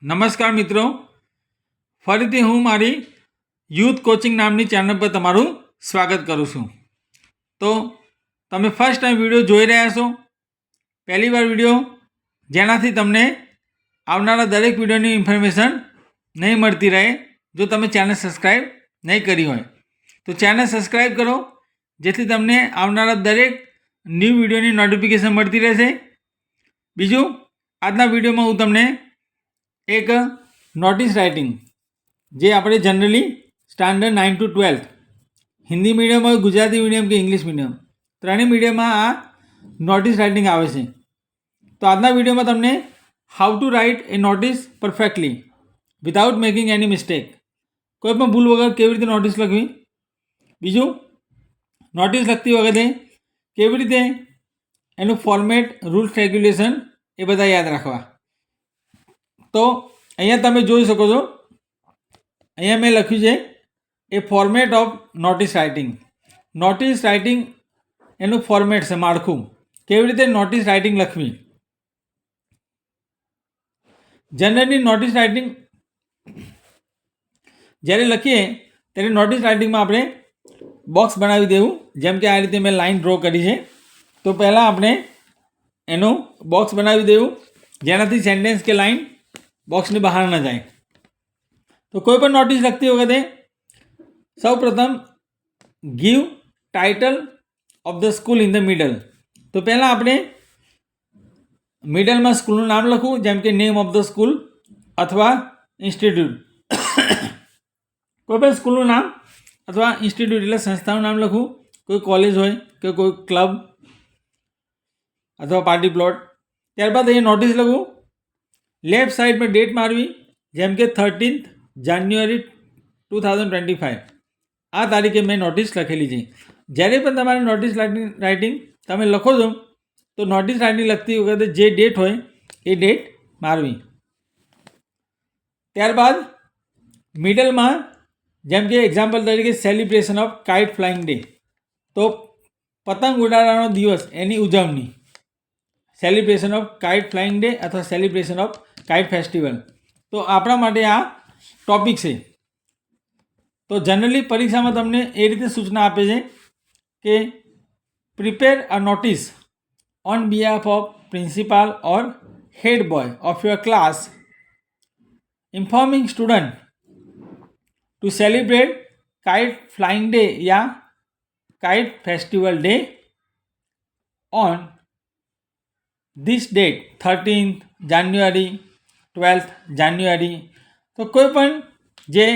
નમસ્કાર મિત્રો, ફરીથી હું મારી યુથ કોચિંગ નામની ચેનલ પર તમારું સ્વાગત કરું છું. તો તમે ફર્સ્ટ ટાઈમ વિડીયો જોઈ રહ્યા છો, પહેલી વાર વિડીયો, જેનાથી તમને આવનારા દરેક વિડીયોની ઇન્ફોર્મેશન નહીં મળતી રહે. જો તમે ચેનલ સબસ્ક્રાઈબ નહીં કરી હોય તો ચેનલ સબસ્ક્રાઈબ કરો, જેથી તમને આવનારા દરેક ન્યૂ વિડીયોની નોટિફિકેશન મળતી રહેશે. બીજું, આજના વિડીયોમાં હું તમને એક નોટિસ રાઇટિંગ, જે આપણે generally standard 9 to 12 Hindi medium હોય, ગુજરાતી મીડિયમ કે ઇંગ્લિશ મીડિયમ, ત્રણેય મીડિયમમાં આ નોટિસ રાઇટિંગ આવે છે. તો આજના વિડીયોમાં તમને how to write a notice perfectly without making any mistake, કોઈ પણ ભૂલ વગર કેવી રીતે નોટિસ લખવી. બીજું, નોટિસ લખતી વખતે કેવી રીતે એનું ફોર્મેટ, રૂલ્સ, રેગ્યુલેશન એ બધા યાદ રાખવા. તો અહીંયા તમે જોઈ શકો છો, અહીંયા મેં લખ્યું છે એ format of notice writing. Notice writing એનું ફોર્મેટ છે, માળખું, કેવી રીતે નોટિસ રાઇટિંગ લખવી. જનરલી નોટિસ રાઇટિંગ જ્યારે લખીએ ત્યારે નોટિસ રાઇટિંગમાં આપણે બોક્સ બનાવી દેવું. જેમ કે આ રીતે મેં લાઇન ડ્રો કરી છે, તો પહેલાં આપણે એનું બોક્સ બનાવી દેવું, જેનાથી સેન્ટેન્સ કે લાઇન બોક્સની બહાર ન જાય. તો કોઈ પણ નોટિસ લખતી વખતે સૌ પ્રથમ give title of the school in the middle. તો પહેલાં આપણે મિડલમાં સ્કૂલનું નામ લખવું, જેમ કે નેમ ઓફ ધ સ્કૂલ અથવા ઇન્સ્ટિટ્યૂટ. કોઈ પણ સ્કૂલનું નામ અથવા ઇન્સ્ટિટ્યૂટ એટલે સંસ્થાનું નામ લખવું, કોઈ કોલેજ હોય કે કોઈ ક્લબ અથવા પાર્ટી પ્લોટ. ત્યારબાદ અહીંયા નોટિસ લખવું, લેફ્ટ સાઈડ પર ડેટ મારવી, જેમ કે 13th January 2025. આ તારીખે મેં નોટિસ લખેલી છે. જ્યારે પણ તમારે નોટિસ રાઇટિંગ તમે લખો છો, તો નોટિસ રાઇટિંગ લખતી વખતે જે ડેટ હોય એ ડેટ મારવી. ત્યારબાદ મિડલમાં, જેમ કે એક્ઝામ્પલ તરીકે celebration of kite flying day, તો પતંગ ઉડાડવાનો દિવસ, એની ઉજવણી, celebration of kite flying day અથવા સેલિબ્રેશન ઓફ કાઇટ ફેસ્ટિવલ. તો આપણા માટે આ ટોપિક છે. તો જનરલી પરીક્ષામાં તમને એ રીતે સૂચના આપે છે કે prepare a notice on behalf of principal or head boy of your class informing student to celebrate kite flying day યા kite festival day on this date 13th January, 12th January. તો કોઈ પણ જે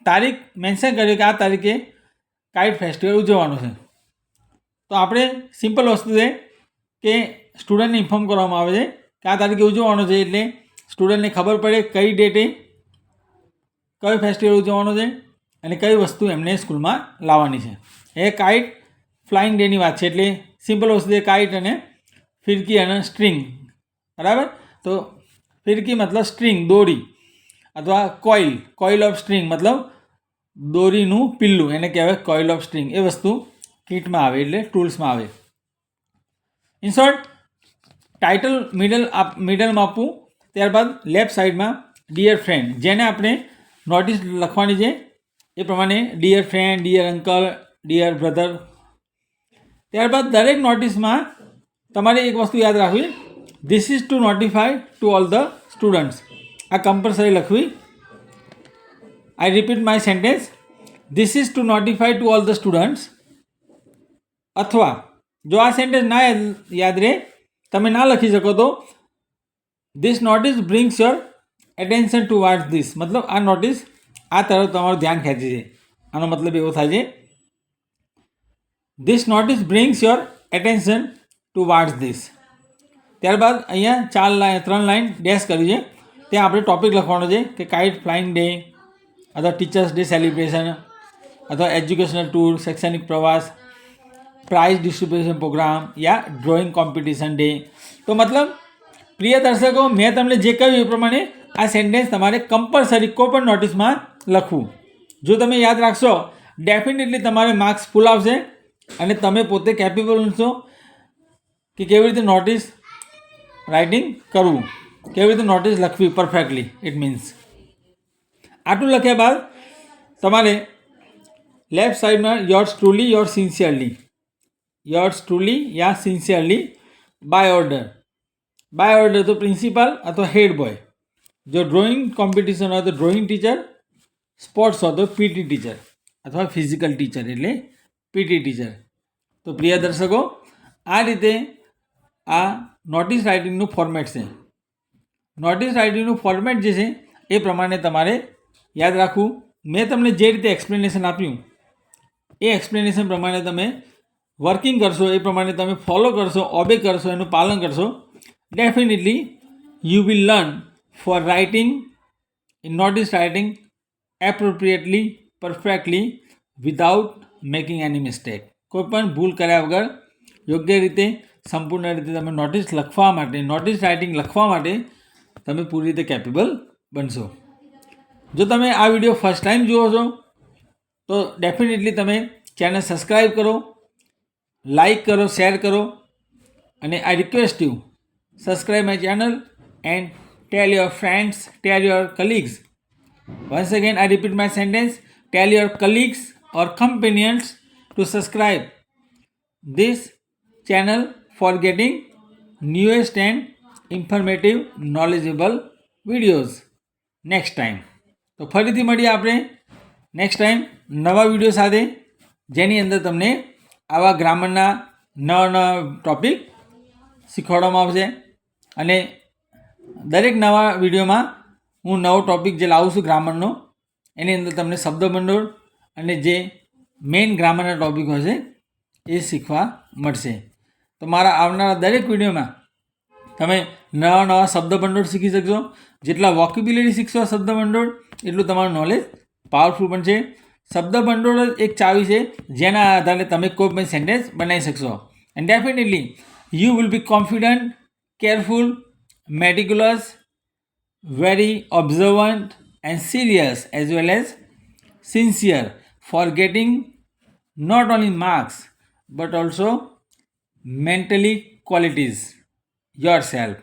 તારીખ મેન્શન કર્યું કે આ તારીખે કાઇટ ફેસ્ટિવલ ઉજવવાનો છે, તો આપણે સિમ્પલ વસ્તુ છે કે સ્ટુડન્ટને ઇન્ફોર્મ કરવામાં આવે છે કે આ તારીખે ઉજવવાનો છે, એટલે સ્ટુડન્ટને ખબર પડે કઈ ડેટે કયો ફેસ્ટિવલ ઉજવવાનો છે અને કઈ વસ્તુ એમને સ્કૂલમાં લાવવાની છે. એ કાઇટ ફ્લાઇંગ ડેની વાત છે, એટલે સિમ્પલ વસ્તુ છે કાઇટ અને ફિરકી અને સ્ટ્રિંગ. બરાબર. તો ફિરકી મતલબ સ્ટ્રિંગ, દોરી, અથવા કોઇલ ઓફ સ્ટ્રિંગ મતલબ દોરીનું પિલ્લું, એને કહેવાય કોઇલ ઓફ સ્ટ્રિંગ. એ વસ્તુ કિટમાં આવે, એટલે ટૂલ્સમાં આવે. ઇન શોર્ટ, ટાઇટલ મિડલમાં આપવું. ત્યારબાદ લેફ્ટ સાઈડમાં ડિયર ફ્રેન્ડ, જેને આપણે નોટિસ લખવાની છે એ પ્રમાણે dear friend, dear uncle, dear brother. ત્યારબાદ દરેક નોટિસમાં તમારે એક વસ્તુ યાદ રાખવી, this is to notify to all the students. આ કમ્પલસરી લખવી. I repeat my sentence, this is to notify to all the students. અથવા જો આ સેન્ટેન્સ ના યાદ રહે, તમે ના લખી શકો, તો this notice brings your attention towards this, મતલબ આ નોટિસ આ તરફ તમારું ધ્યાન ખેંચે છે. આનો મતલબ એવો થાય છે, this notice brings your attention towards this. ત્યારબાદ અહીંયા 3 લાઇન ડેશ કરી છે, ત્યાં આપણે ટોપિક લખવાનો છે કે કાઇટ ફ્લાઇંગ ડે અથવા ટીચર્સ ડે સેલિબ્રેશન અથવા એજ્યુકેશનલ ટૂર, શૈક્ષણિક પ્રવાસ, પ્રાઇઝ ડિસ્ટ્રીબ્યુશન પ્રોગ્રામ યા ડ્રોઈંગ કોમ્પિટિશન ડે. તો મતલબ પ્રિય દર્શકો, મેં તમને જે કહ્યું એ પ્રમાણે આ સેન્ટેન્સ તમારે કમ્પલસરી કોઈ પણ નોટિસમાં લખવું. જો તમે યાદ રાખશો, ડેફિનેટલી તમારે માર્ક્સ ફૂલ આવશે અને તમે પોતે કેપેબલ છો કે કેવી રીતે નોટિસ રાઇટિંગ કરવું. કેવી રીતે નોટિસ લખવી પરફેક્ટલી ઇટ મીન્સ. આટલું લખ્યા બાદ તમારે લેફ્ટ સાઈડમાં યોર્સ ટ્રુલી યા સિન્સિયરલી બાય ઓર્ડર તો પ્રિન્સિપાલ અથવા હેડ બોય. જો ડ્રોઈંગ કોમ્પિટિશન હોય તો ડ્રોઈંગ ટીચર, સ્પોર્ટ્સ હોય તો પીટી ટીચર અથવા ફિઝિકલ ટીચર એટલે પીટી ટીચર. તો પ્રિય દર્શકો, આ રીતે આ નોટિસ રાઇટિંગનું ફોર્મેટ છે. નોટિસ રાઇટિંગનું ફોર્મેટ જે છે એ પ્રમાણે તમારે યાદ રાખવું. મેં તમને જે રીતે એક્સપ્લેનેશન આપ્યું એ એક્સપ્લેનેશન પ્રમાણે તમે વર્કિંગ કરશો, એ પ્રમાણે તમે ફોલો કરશો, ઓબે કરશો, એનું પાલન કરશો, definitely you will learn for writing in notice writing appropriately, perfectly, without making any mistake. કોઈ પણ ભૂલ કર્યા વગર યોગ્ય રીતે, સંપૂર્ણ રીતે તમે નોટિસ રાઇટિંગ લખવા માટે તમે પૂરી રીતે કેપેબલ બનશો. જો તમે આ વિડીયો ફર્સ્ટ ટાઈમ જુઓ છો તો ડેફિનેટલી તમે ચેનલ સબસ્ક્રાઈબ કરો, લાઈક કરો, શેર કરો, અને I request you subscribe my channel and tell your friends, tail your colleagues. Once again, I repeat my sentence. Tell your colleagues or companions to subscribe this channel for getting newest and informative, knowledgeable videos next time. તો ફરીથી મળીએ આપણે next time નવા video સાથે, જેની અંદર તમને આવા ગ્રામરના નવા ટૉપિક શીખવાડવામાં આવશે. અને દરેક નવા વિડીયોમાં હું નવો ટૉપિક જે લાવું છું ગ્રામરનો, એની અંદર તમને શબ્દભંડોળ અને જે મેઇન ગ્રામરના ટૉપિક હોય છે એ શીખવા મળશે. તો મારા આવનારા દરેક વિડીયોમાં તમે નવા શબ્દભંડોળ શીખી શકશો. જેટલા વોકેબ્યુલરી શીખશો શબ્દભંડોળ, એટલું તમારું નોલેજ પાવરફુલ બનશે. શબ્દભંડોળ જ એક ચાવી છે જેના આધારે તમે કોઈ પણ સેન્ટેન્સ બનાવી શકશો. And definitely you will be confident, careful, meticulous, very observant and serious as well as sincere for getting not only marks but also mentally qualities yourself.